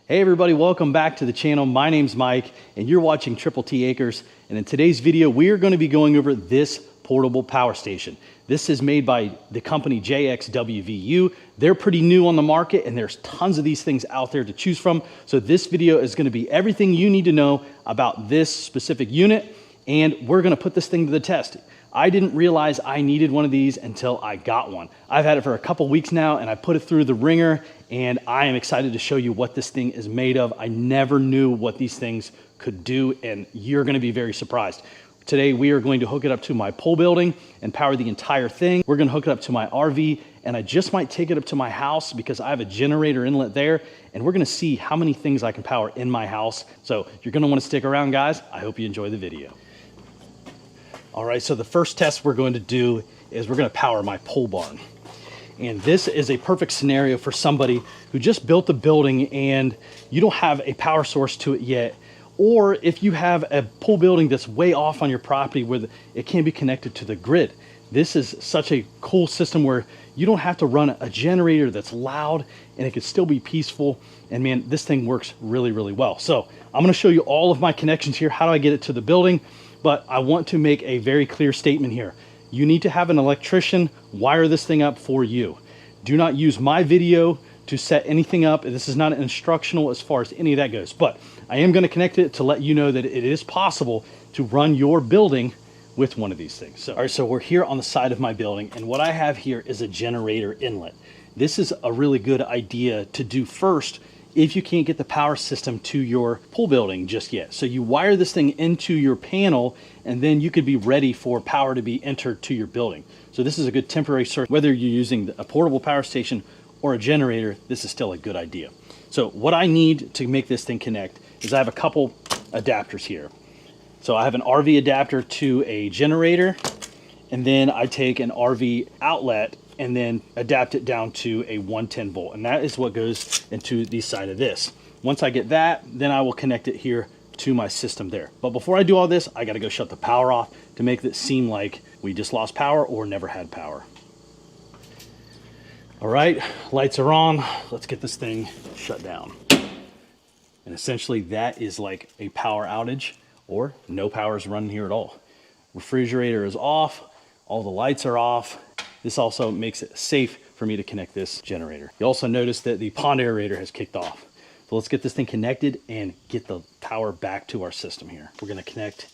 Hey everybody, welcome back to the channel. My name's Mike and you're watching Triple T Acres. And in today's video, we're going to be going over this portable power station. This is made by the company JXWVU. They're pretty new on the market and there's tons of these things out there to choose from. So this video is going to be everything you need to know about this specific unit, and we're going to put this thing to the test. I didn't realize I needed one of these until I got one. I've had it for a couple weeks now and I put it through the ringer, and I am excited to show you what this thing is made of. I never knew what these things could do, and you're going to be very surprised. Today we are going to hook it up to my pole building and power the entire thing. We're going to hook it up to my RV, and I just might take it up to my house because I have a generator inlet there, and we're going to see how many things I can power in my house. So you're going to want to stick around, guys. I hope you enjoy the video. All right, so the first test we're going to do is we're going to power my pole barn. And this is a perfect scenario for somebody who just built a building and you don't have a power source to it yet. Or if you have a pole building that's way off on your property where it can't be connected to the grid. This is such a cool system where you don't have to run a generator that's loud and it can still be peaceful. And man, this thing works really, really well. So I'm going to show you all of my connections here. How do I get it to the building? But I want to make a very clear statement here. You need to have an electrician wire this thing up for you. Do not use my video to set anything up. This is not an instructional as far as any of that goes, but I am going to connect it to let you know that it is possible to run your building with one of these things. So, all right, so we're here on the side of my building, and what I have here is a generator inlet. This is a really good idea to do first if you can't get the power system to your pole building just yet. So you wire this thing into your panel, and then you could be ready for power to be entered to your building. So this is a good temporary source. Whether you're using a portable power station or a generator, this is still a good idea. So what I need to make this thing connect is I have a couple adapters here. So I have an RV adapter to a generator, and then I take an RV outlet and then adapt it down to a 110 volt. And that is what goes into the side of this. Once I get that, then I will connect it here to my system there. But before I do all this, I gotta go shut the power off to make it seem like we just lost power or never had power. All right, lights are on. Let's get this thing shut down. And essentially that is like a power outage, or no power is running here at all. Refrigerator is off, all the lights are off. This also makes it safe for me to connect this generator. You also notice that the pond aerator has kicked off. So let's get this thing connected and get the power back to our system here. We're gonna connect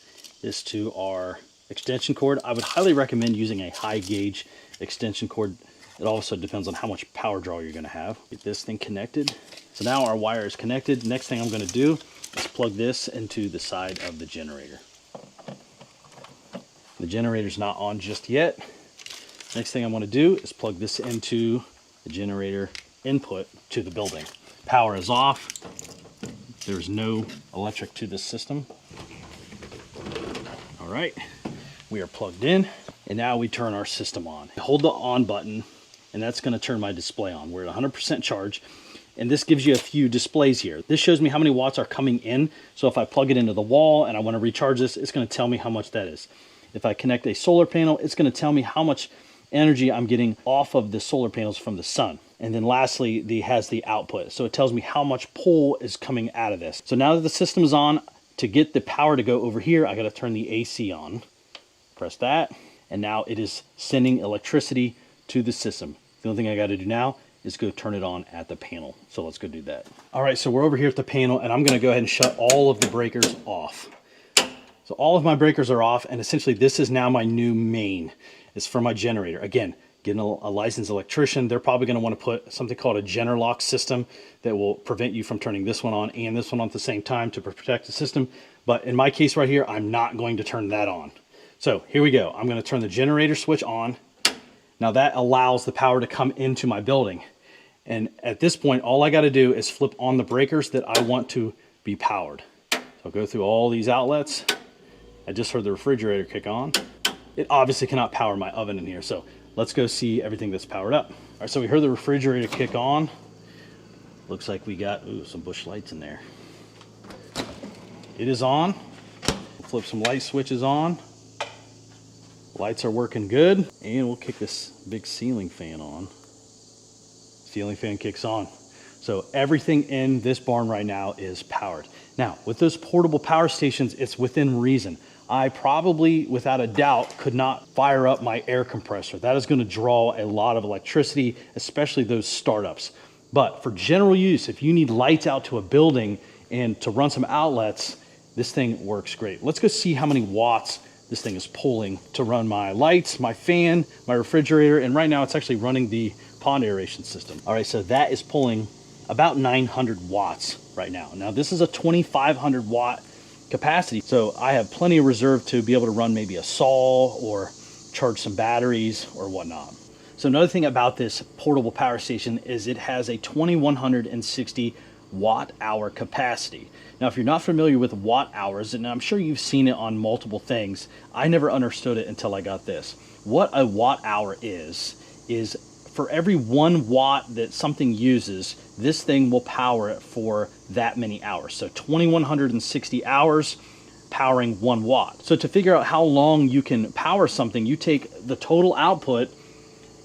this to our extension cord. I would highly recommend using a high gauge extension cord. It also depends on how much power draw you're gonna have. Get this thing connected. So now our wire is connected. Next thing I'm gonna do is plug this into the side of the generator. The generator's not on just yet. Next thing I want to do is plug this into the generator input to the building. Power is off. There's no electric to this system. All right, we are plugged in, and now we turn our system on. Hold the on button, and that's going to turn my display on. We're at 100% charge, and this gives you a few displays here. This shows me how many watts are coming in. So if I plug it into the wall and I want to recharge this, it's going to tell me how much that is. If I connect a solar panel, it's going to tell me how much energy I'm getting off of the solar panels from the sun. And then lastly, it has the output. So it tells me how much pull is coming out of this. So now that the system is on, to get the power to go over here, I got to turn the AC on. Press that, and now it is sending electricity to the system. The only thing I got to do now is go turn it on at the panel. So let's go do that. All right, so we're over here at the panel, and I'm going to go ahead and shut all of the breakers off. So all of my breakers are off, and essentially this is now my new main. It's for my generator. Again, getting a licensed electrician, they're probably going to want to put something called a Generlock system that will prevent you from turning this one on and this one on at the same time to protect the system. But in my case right here, I'm not going to turn that on. So here we go. I'm going to turn the generator switch on. Now that allows the power to come into my building. And at this point, all I got to do is flip on the breakers that I want to be powered. So I'll go through all these outlets. I just heard the refrigerator kick on. It obviously cannot power my oven in here, so let's go see everything that's powered up. All right, so we heard the refrigerator kick on. Looks like we got some bush lights in there. It is on. We'll flip some light switches on. Lights are working good, and we'll kick this big ceiling fan on. Ceiling fan kicks on. So everything in this barn right now is powered. Now, with those portable power stations, it's within reason. I probably, without a doubt, could not fire up my air compressor. That is going to draw a lot of electricity, especially those startups. But for general use, if you need lights out to a building and to run some outlets, this thing works great. Let's go see how many watts this thing is pulling to run my lights, my fan, my refrigerator, and right now it's actually running the pond aeration system. All right, so that is pulling about 900 watts right now. Now this is a 2,500 watt capacity, so I have plenty of reserve to be able to run maybe a saw or charge some batteries or whatnot. So another thing about this portable power station is it has a 2,160 watt hour capacity. Now, if you're not familiar with watt hours, and I'm sure you've seen it on multiple things, I never understood it until I got this. What a watt hour is for every 1 watt that something uses, this thing will power it for that many hours. So 2,160 hours powering 1 watt. So to figure out how long you can power something, you take the total output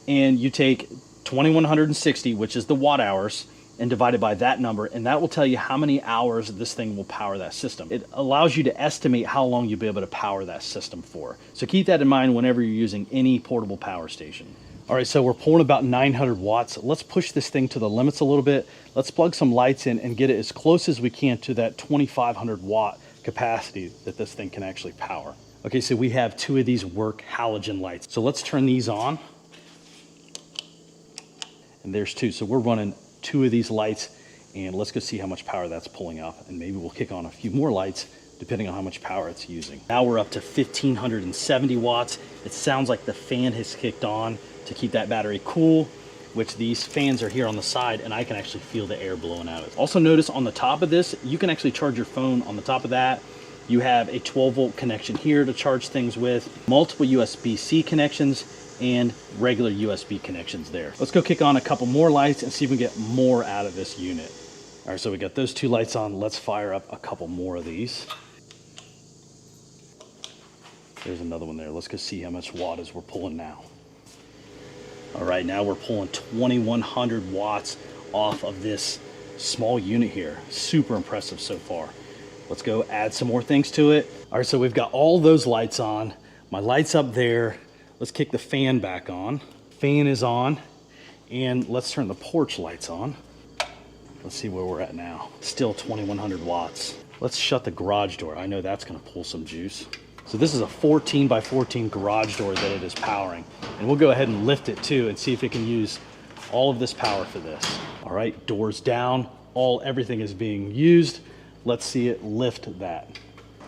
and you take 2,160, which is the watt hours, and divide it by that number, and that will tell you how many hours this thing will power that system. It allows you to estimate how long you'll be able to power that system for. So keep that in mind whenever you're using any portable power station. All right, so we're pulling about 900 watts. Let's push this thing to the limits a little bit. Let's plug some lights in and get it as close as we can to that 2,500 watt capacity that this thing can actually power. Okay, so we have 2 of these work halogen lights. So let's turn these on. And there's 2. So we're running 2 of these lights, and let's go see how much power that's pulling up, and maybe we'll kick on a few more lights depending on how much power it's using. Now we're up to 1,570 watts. It sounds like the fan has kicked on to keep that battery cool, which these fans are here on the side, and I can actually feel the air blowing out of it. Also notice on the top of this, you can actually charge your phone on the top of that. You have a 12-volt connection here to charge things with, multiple USB-C connections, and regular USB connections there. Let's go kick on a couple more lights and see if we can get more out of this unit. All right, so we got those 2 lights on. Let's fire up a couple more of these. There's another one there. Let's go see how much wattage we're pulling now. All right, now we're pulling 2,100 watts off of this small unit here. Super impressive so far. Let's go add some more things to it. All right, so we've got all those lights on. My light's up there. Let's kick the fan back on. Fan is on, and let's turn the porch lights on. Let's see where we're at now. Still 2,100 watts. Let's shut the garage door. I know that's gonna pull some juice. So this is a 14 by 14 garage door that it is powering. And we'll go ahead and lift it too and see if it can use all of this power for this. All right, doors down, everything is being used. Let's see it lift that.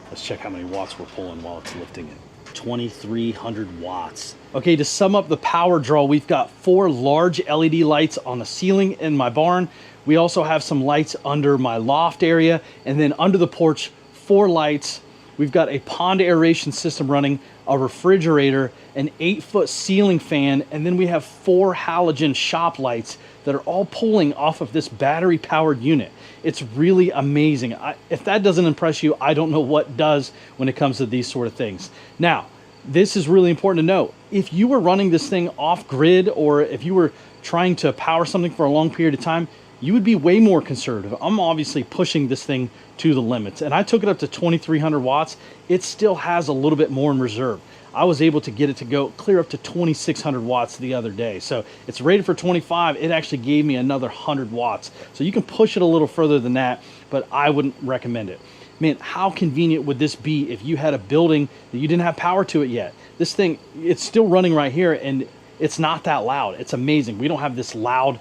Let's check how many watts we're pulling while it's lifting it. 2,300 watts. Okay, to sum up the power draw, we've got 4 large LED lights on the ceiling in my barn. We also have some lights under my loft area, and then under the porch, 4 lights. We've got a pond aeration system running, a refrigerator, an 8-foot ceiling fan, and then we have 4 halogen shop lights that are all pulling off of this battery powered unit. It's really amazing. If that doesn't impress you, I don't know what does when it comes to these sort of things. Now, this is really important to know. If you were running this thing off grid, or if you were trying to power something for a long period of time, you would be way more conservative. I'm obviously pushing this thing to the limits, and I took it up to 2,300 watts. It still has a little bit more in reserve. I was able to get it to go clear up to 2,600 watts the other day. So it's rated for 25. It actually gave me another 100 watts. So you can push it a little further than that, but I wouldn't recommend it. Man, how convenient would this be if you had a building that you didn't have power to it yet? This thing, it's still running right here, and it's not that loud. It's amazing. We don't have this loud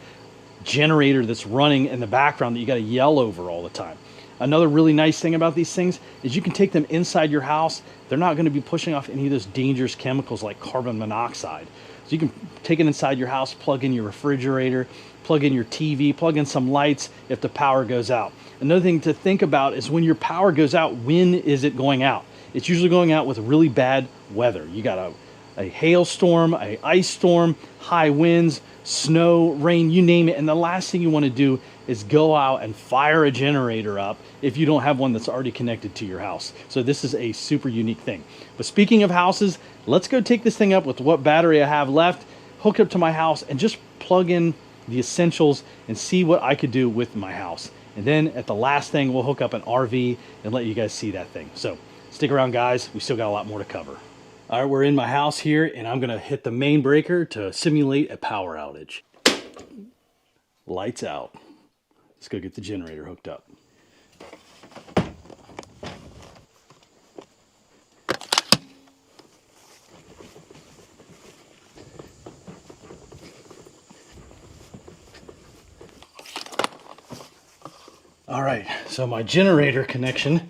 generator that's running in the background that you got to yell over all the time. Another really nice thing about these things is you can take them inside your house. They're not going to be pushing off any of those dangerous chemicals like carbon monoxide. So you can take it inside your house, plug in your refrigerator, plug in your TV, plug in some lights if the power goes out. Another thing to think about is when your power goes out, when is it going out? It's usually going out with really bad weather. You got a hailstorm, an ice storm, high winds, snow, rain, you name it. And the last thing you want to do is go out and fire a generator up if you don't have one that's already connected to your house. So this is a super unique thing. But speaking of houses, let's go take this thing up with what battery I have left, hook it up to my house, and just plug in the essentials and see what I could do with my house. And then at the last thing, we'll hook up an RV and let you guys see that thing. So stick around, guys. We still got a lot more to cover. All right, we're in my house here, and I'm gonna hit the main breaker to simulate a power outage. Lights out. Let's go get the generator hooked up. All right, so my generator connection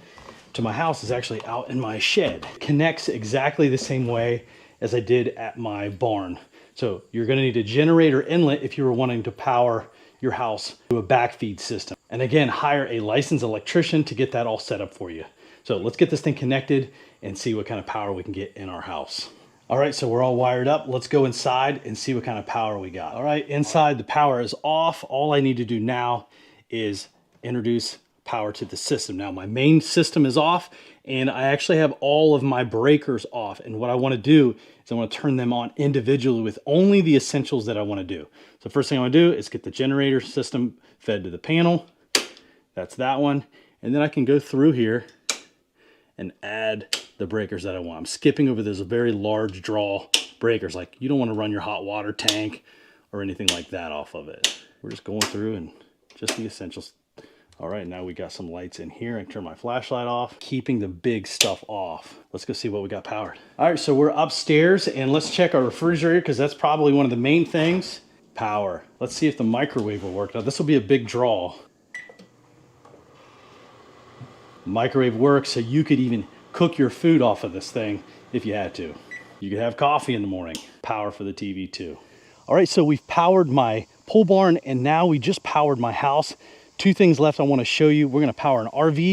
to my house is actually out in my shed. Connects exactly the same way as I did at my barn. So you're gonna need a generator inlet if you were wanting to power your house to a backfeed system. And again, hire a licensed electrician to get that all set up for you. So let's get this thing connected and see what kind of power we can get in our house. All right, so we're all wired up. Let's go inside and see what kind of power we got. All right, inside the power is off. All I need to do now is introduce power to the system. Now my main system is off, and I actually have all of my breakers off. And what I want to do is I want to turn them on individually with only the essentials that I want to do. So first thing I want to do is get the generator system fed to the panel. That's that one. And then I can go through here and add the breakers that I want. I'm skipping over those very large draw breakers. Like, you don't want to run your hot water tank or anything like that off of it. We're just going through and just the essentials. All right, now we got some lights in here. I can turn my flashlight off, keeping the big stuff off. Let's go see what we got powered. All right, so we're upstairs, and let's check our refrigerator, because that's probably one of the main things. Power. Let's see if the microwave will work. Now this will be a big draw. Microwave works, so you could even cook your food off of this thing if you had to. You could have coffee in the morning. Power for the TV too. All right, so we've powered my pole barn, and now we just powered my house. Two things left I want to show you. We're going to power an RV,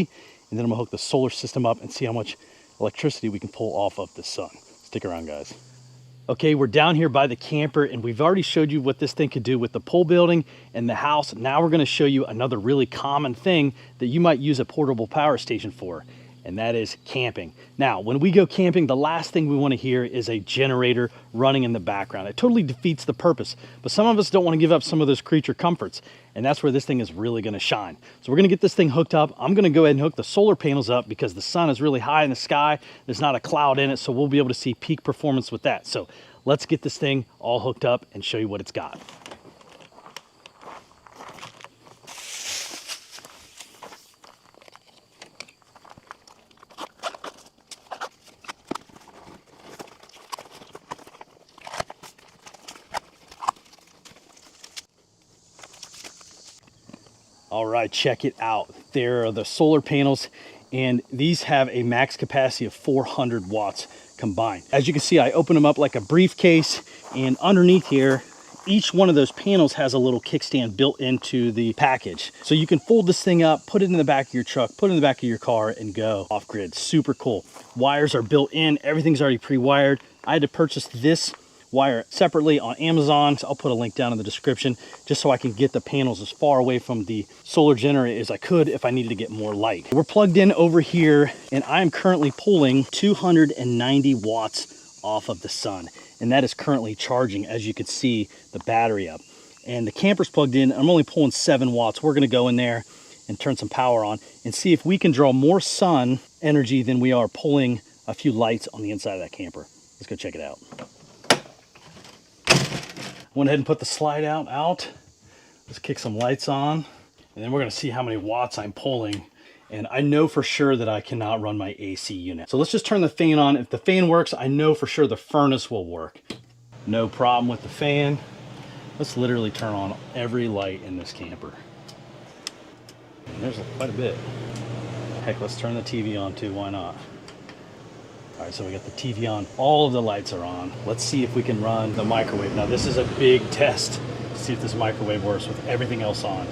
and then I'm going to hook the solar system up and see how much electricity we can pull off of the sun. Stick around, guys. Okay, we're down here by the camper, and we've already showed you what this thing could do with the pole building and the house. Now we're going to show you another really common thing that you might use a portable power station for, and that is camping. Now, when we go camping, the last thing we want to hear is a generator running in the background. It totally defeats the purpose, but some of us don't want to give up some of those creature comforts, and that's where this thing is really going to shine. So we're going to get this thing hooked up. I'm going to go ahead and hook the solar panels up because the sun is really high in the sky. There's not a cloud in it, so we'll be able to see peak performance with that. So let's get this thing all hooked up and show you what it's got. All right, check it out. There are the solar panels, and these have a max capacity of 400 watts combined. As you can see, I open them up like a briefcase, and underneath here, each one of those panels has a little kickstand built into the package. So you can fold this thing up, put it in the back of your truck, put it in the back of your car, and go off-grid. Super cool. Wires are built in, everything's already pre-wired. I had to purchase this wire separately on Amazon. So I'll put a link down in the description just so I can get the panels as far away from the solar generator as I could if I needed to get more light. We're plugged in over here, and I am currently pulling 290 watts off of the sun, and that is currently charging, as you can see, the battery up. And the camper's plugged in. I'm only pulling 7 watts. We're going to go in there and turn some power on and see if we can draw more sun energy than we are pulling a few lights on the inside of that camper. Let's go check it out. Went ahead and put the slide out. Let's kick some lights on, and then we're gonna see how many watts I'm pulling. And I know for sure that I cannot run my AC unit. So let's just turn the fan on. If the fan works, I know for sure the furnace will work. No problem with the fan. Let's literally turn on every light in this camper. And there's quite a bit. Heck, let's turn the TV on too, why not? All right, so we got the TV on. All of the lights are on. Let's see if we can run the microwave. Now this is a big test to see if this microwave works with everything else on.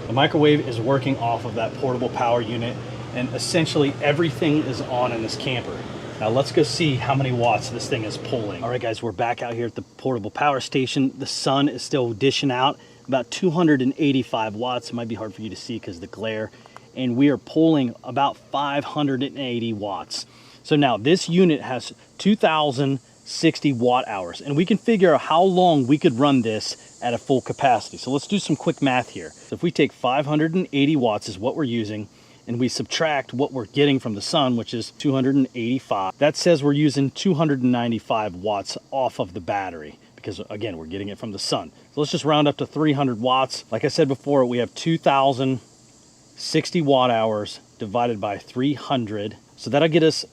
The microwave is working off of that portable power unit, and essentially everything is on in this camper. Now let's go see how many watts this thing is pulling. All right guys, we're back out here at the portable power station. The sun is still dishing out about 285 watts. It might be hard for you to see because of the glare. And we are pulling about 580 watts. So now this unit has 2,000 60 watt hours. And we can figure out how long we could run this at a full capacity. So let's do some quick math here. So if we take 580 watts is what we're using, and we subtract what we're getting from the sun, which is 285, that says we're using 295 watts off of the battery, because again, we're getting it from the sun. So let's just round up to 300 watts. Like I said before, we have 2,060 watt hours divided by 300. So that'll get us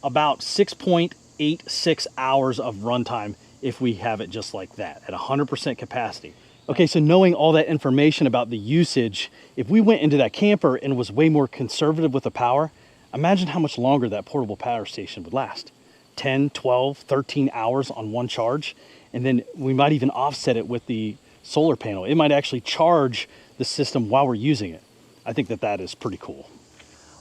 about 6.86 hours of runtime if we have it just like that at 100% capacity. Okay, so knowing all that information about the usage, if we went into that camper and was way more conservative with the power, imagine how much longer that portable power station would last. 10, 12, 13 hours on one charge. And then we might even offset it with the solar panel. It might actually charge the system while we're using it. I think that that is pretty cool.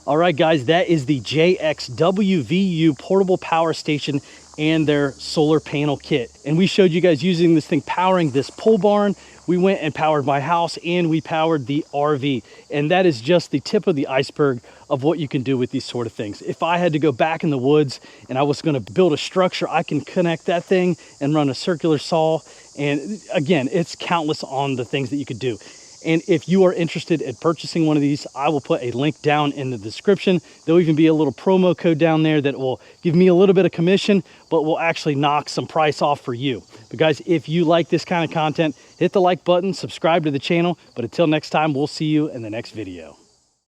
All right, guys, that is the JXWVU portable power station and their solar panel kit. And we showed you guys using this thing, powering this pole barn. We went and powered my house, and we powered the RV. And that is just the tip of the iceberg of what you can do with these sort of things. If I had to go back in the woods and I was gonna build a structure, I can connect that thing and run a circular saw. And again, it's countless on the things that you could do. And if you are interested in purchasing one of these, I will put a link down in the description. There'll even be a little promo code down there that will give me a little bit of commission, but will actually knock some price off for you. But guys, if you like this kind of content, hit the like button, subscribe to the channel. But until next time, we'll see you in the next video.